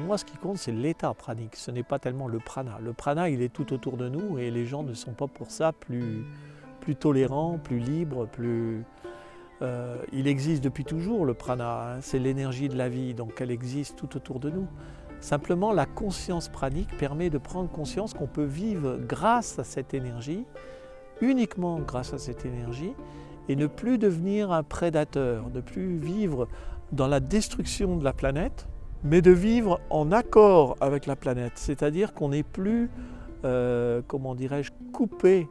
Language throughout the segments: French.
moi, ce qui compte, c'est l'état pranique, ce n'est pas tellement le prana. Le prana, il est tout autour de nous et les gens ne sont pas pour ça plus tolérants, plus libres, il existe depuis toujours le prana, hein, c'est l'énergie de la vie, donc elle existe tout autour de nous. Simplement, la conscience pranique permet de prendre conscience qu'on peut vivre grâce à cette énergie, uniquement grâce à cette énergie, et ne plus devenir un prédateur, ne plus vivre dans la destruction de la planète, mais de vivre en accord avec la planète, c'est-à-dire qu'on n'est plus, comment dirais-je, coupé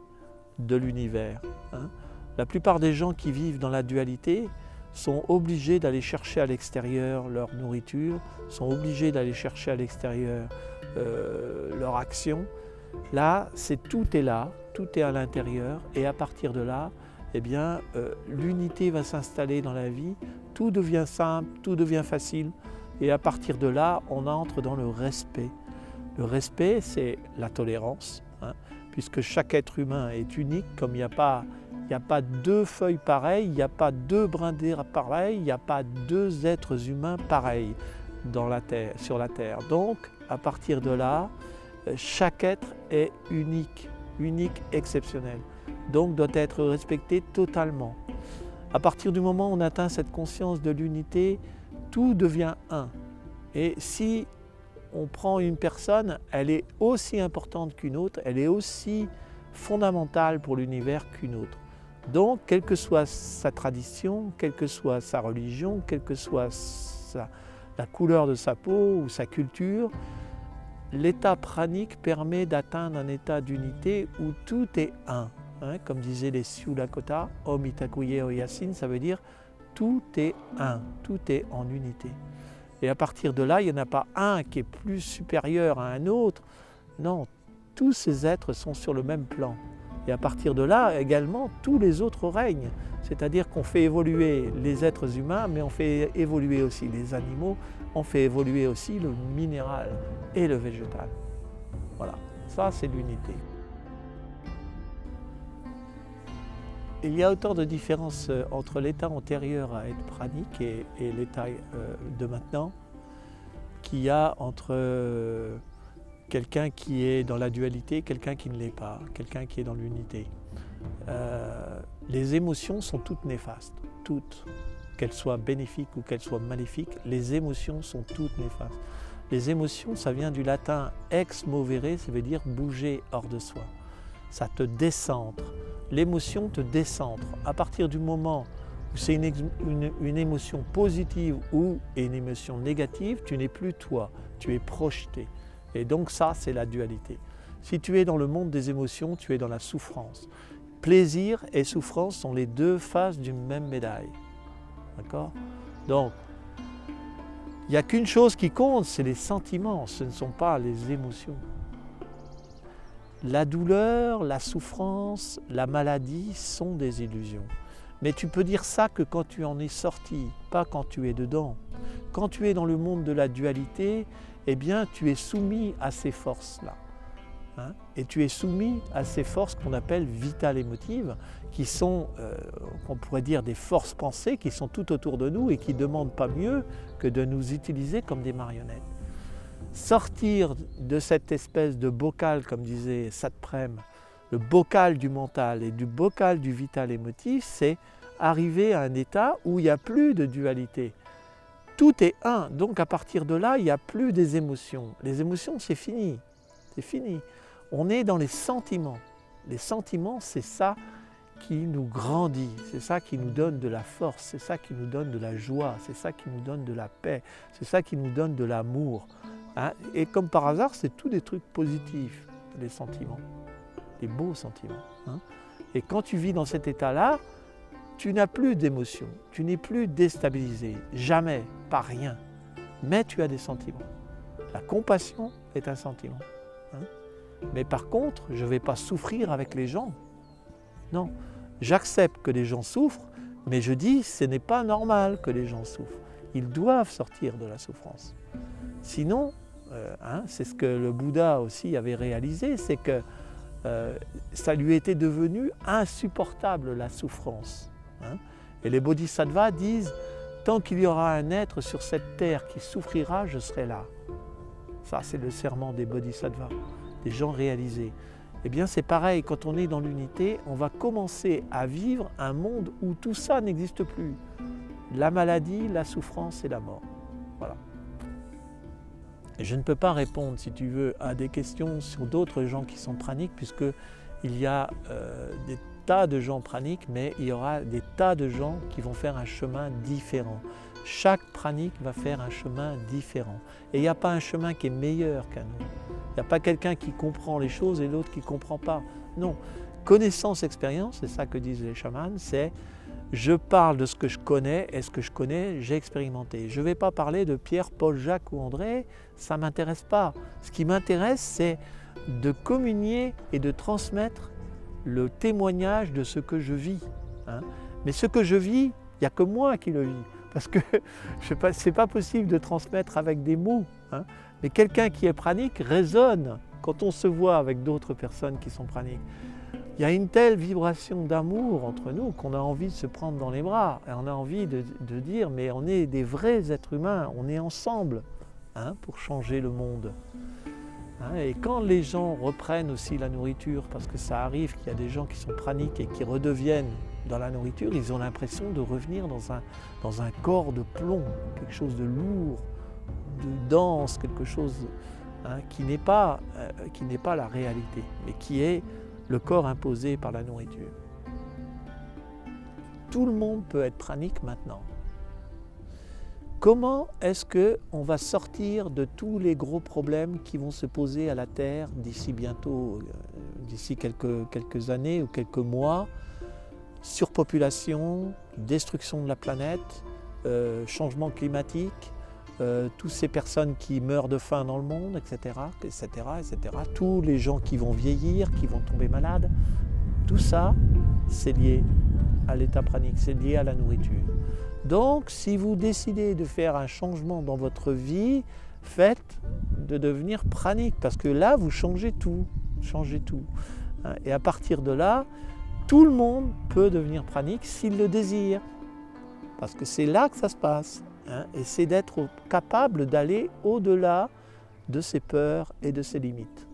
de l'univers. Hein. La plupart des gens qui vivent dans la dualité sont obligés d'aller chercher à l'extérieur leur nourriture, sont obligés d'aller chercher à l'extérieur leur action. Là, tout est là, tout est à l'intérieur, et à partir de là, eh bien, l'unité va s'installer dans la vie, tout devient simple, tout devient facile, et à partir de là, on entre dans le respect. Le respect, c'est la tolérance, hein, puisque chaque être humain est unique, comme il n'y a pas deux feuilles pareilles, il n'y a pas deux brins d'herbe pareils, il n'y a pas deux êtres humains pareils sur la Terre. Donc, à partir de là, chaque être est unique, exceptionnel. Donc, doit être respecté totalement. À partir du moment où on atteint cette conscience de l'unité, tout devient un. Et si on prend une personne, elle est aussi importante qu'une autre, elle est aussi fondamentale pour l'univers qu'une autre. Donc, quelle que soit sa tradition, quelle que soit sa religion, quelle que soit la couleur de sa peau ou sa culture, l'état pranique permet d'atteindre un état d'unité où tout est un. Hein, comme disaient les Sioux Lakota, Om Itakuye Oyasin, ça veut dire tout est un, tout est en unité. Et à partir de là, il n'y en a pas un qui est plus supérieur à un autre. Non, tous ces êtres sont sur le même plan. Et à partir de là, également, tous les autres règnent. C'est-à-dire qu'on fait évoluer les êtres humains, mais on fait évoluer aussi les animaux, on fait évoluer aussi le minéral et le végétal. Voilà, ça c'est l'unité. Il y a autant de différences entre l'état antérieur à être pranique et l'état de maintenant qu'il y a entre quelqu'un qui est dans la dualité, quelqu'un qui ne l'est pas, quelqu'un qui est dans l'unité. Les émotions sont toutes néfastes, toutes, qu'elles soient bénéfiques ou qu'elles soient maléfiques, les émotions sont toutes néfastes. Les émotions, ça vient du latin ex movere, ça veut dire bouger hors de soi. Ça te décentre. L'émotion te décentre. À partir du moment où c'est une émotion positive ou une émotion négative, tu n'es plus toi, tu es projeté. Et donc ça, c'est la dualité. Si tu es dans le monde des émotions, tu es dans la souffrance. Plaisir et souffrance sont les deux faces d'une même médaille. D'accord ? Donc, il n'y a qu'une chose qui compte, c'est les sentiments, ce ne sont pas les émotions. La douleur, la souffrance, la maladie sont des illusions. Mais tu peux dire ça que quand tu en es sorti, pas quand tu es dedans. Quand tu es dans le monde de la dualité, eh bien tu es soumis à ces forces-là. Hein, et tu es soumis à ces forces qu'on appelle vitales émotives, qui sont, on pourrait dire, des forces pensées qui sont tout autour de nous et qui ne demandent pas mieux que de nous utiliser comme des marionnettes. Sortir de cette espèce de bocal, comme disait Satprem, le bocal du mental et du bocal du vital émotif, c'est arriver à un état où il n'y a plus de dualité. Tout est un, donc à partir de là, il n'y a plus des émotions. Les émotions, c'est fini, c'est fini. On est dans les sentiments. Les sentiments, c'est ça qui nous grandit, c'est ça qui nous donne de la force, c'est ça qui nous donne de la joie, c'est ça qui nous donne de la paix, c'est ça qui nous donne de l'amour. Hein? Et comme par hasard, c'est tous des trucs positifs, les sentiments, des beaux sentiments. Hein? Et quand tu vis dans cet état-là, tu n'as plus d'émotions, tu n'es plus déstabilisé, jamais, pas rien. Mais tu as des sentiments. La compassion est un sentiment. Hein? Mais par contre, je ne vais pas souffrir avec les gens. Non, j'accepte que les gens souffrent, mais je dis ce n'est pas normal que les gens souffrent. Ils doivent sortir de la souffrance. Sinon, c'est ce que le Bouddha aussi avait réalisé, c'est que ça lui était devenu insupportable la souffrance. Hein. Et les bodhisattvas disent, tant qu'il y aura un être sur cette terre qui souffrira, je serai là. Ça, c'est le serment des bodhisattvas, des gens réalisés. Eh bien, c'est pareil, quand on est dans l'unité, on va commencer à vivre un monde où tout ça n'existe plus. La maladie, la souffrance et la mort. Voilà. Et je ne peux pas répondre, si tu veux, à des questions sur d'autres gens qui sont praniques, puisqu'il y a des tas de gens praniques, mais il y aura des tas de gens qui vont faire un chemin différent. Chaque pranique va faire un chemin différent. Et il n'y a pas un chemin qui est meilleur qu'un autre. Il n'y a pas quelqu'un qui comprend les choses et l'autre qui ne comprend pas. Non. Connaissance, expérience, c'est ça que disent les chamans, c'est je parle de ce que je connais et ce que je connais, j'ai expérimenté. Je ne vais pas parler de Pierre, Paul, Jacques ou André, ça ne m'intéresse pas. Ce qui m'intéresse, c'est de communier et de transmettre le témoignage de ce que je vis. Hein. Mais ce que je vis, il n'y a que moi qui le vis. Parce que ce n'est pas possible de transmettre avec des mots. Hein. Mais quelqu'un qui est pranique résonne quand on se voit avec d'autres personnes qui sont praniques. Il y a une telle vibration d'amour entre nous qu'on a envie de se prendre dans les bras. Et on a envie de dire, mais on est des vrais êtres humains, on est ensemble pour changer le monde. Et quand les gens reprennent aussi la nourriture, parce que ça arrive qu'il y a des gens qui sont praniques et qui redeviennent dans la nourriture, ils ont l'impression de revenir dans un corps de plomb, quelque chose de lourd, de dense, quelque chose qui n'est pas la réalité, mais qui est le corps imposé par la nourriture. Tout le monde peut être pranique maintenant. Comment est-ce qu'on va sortir de tous les gros problèmes qui vont se poser à la Terre d'ici bientôt, d'ici quelques années ou quelques mois? Surpopulation, destruction de la planète, changement climatique, toutes ces personnes qui meurent de faim dans le monde, etc., etc., etc. Tous les gens qui vont vieillir, qui vont tomber malades, tout ça, c'est lié à l'état pranique, c'est lié à la nourriture. Donc, si vous décidez de faire un changement dans votre vie, faites de devenir pranique, parce que là, vous changez tout. Et à partir de là, tout le monde peut devenir pranique s'il le désire, parce que c'est là que ça se passe. Et c'est d'être capable d'aller au-delà de ses peurs et de ses limites.